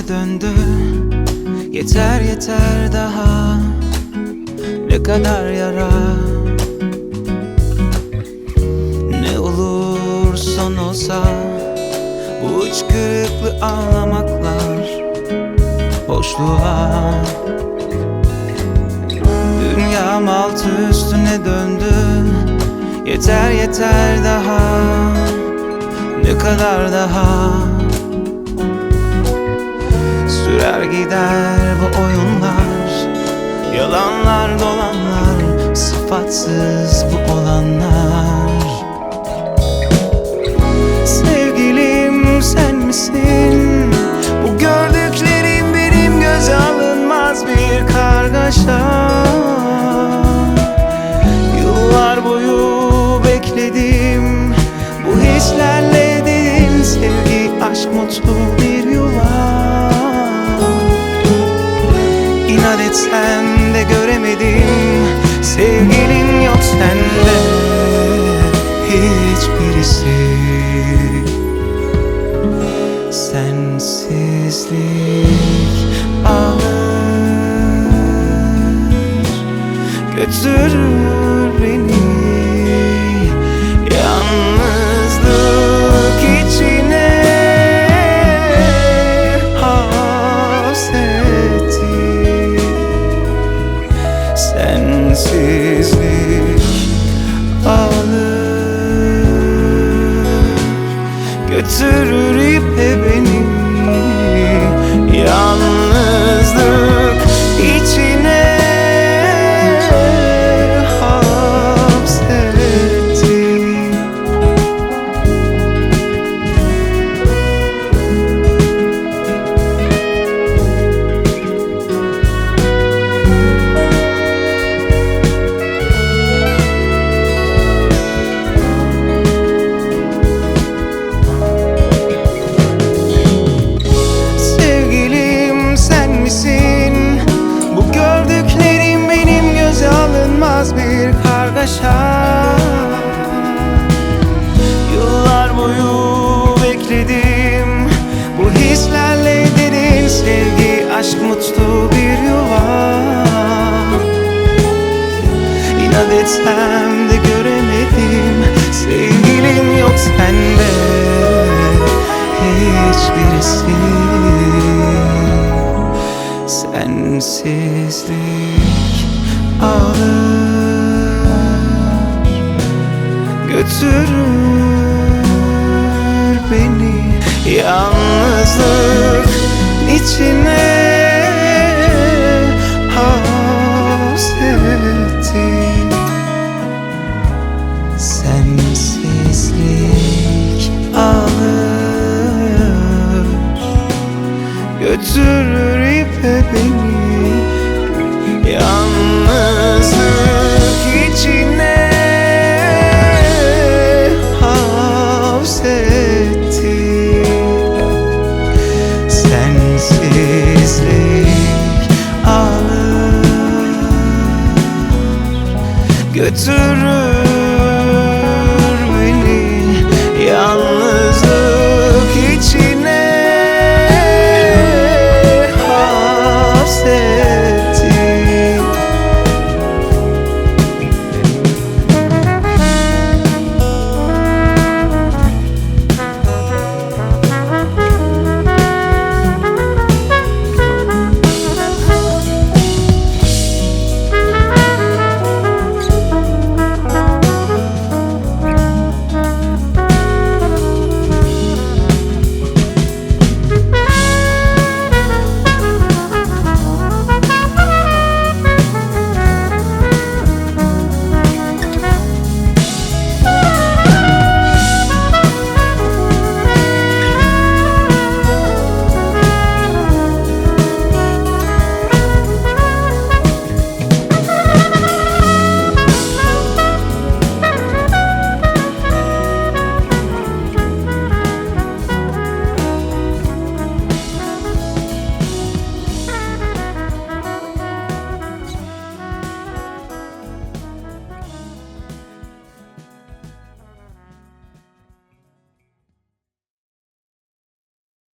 üstüne döndü. Yeter yeter daha, ne kadar yara. Ne olur son olsa bu hıçkırıklı ağlamaklar boşluğa. Dünyam altı üstüne döndü. Yeter yeter daha, ne kadar daha. Sürer gider bu oyunlar, yalanlar dolanlar, sıfatsız bu olanlar. Sevgilim sen misin? Bu gördüklerim benim göze alınmaz bir kargaşa. Yıllar boyu bekledim, bu hislerle dedim sevgi, aşk, mutlu bir yuva. İnat etsem de göremedim, sevgilin yok sende hiçbirisi. Sensizlik alır götürür beni yalnızlık içine. Hasretim sensizlik alır götürür ipe beni yalnızlık içine. Bir kargaşa. Yıllar boyu bekledim, bu hislerle derin sevgi, aşk, mutlu bir yuva. İnat etsem de göremedim, sevgilin yok sende hiçbirisi. Sensizlik alır götürür beni yalnızlık içine. Hasretim sensizlik alır götürür ipe beni yalnızlık içine. Sensizlik alır götürür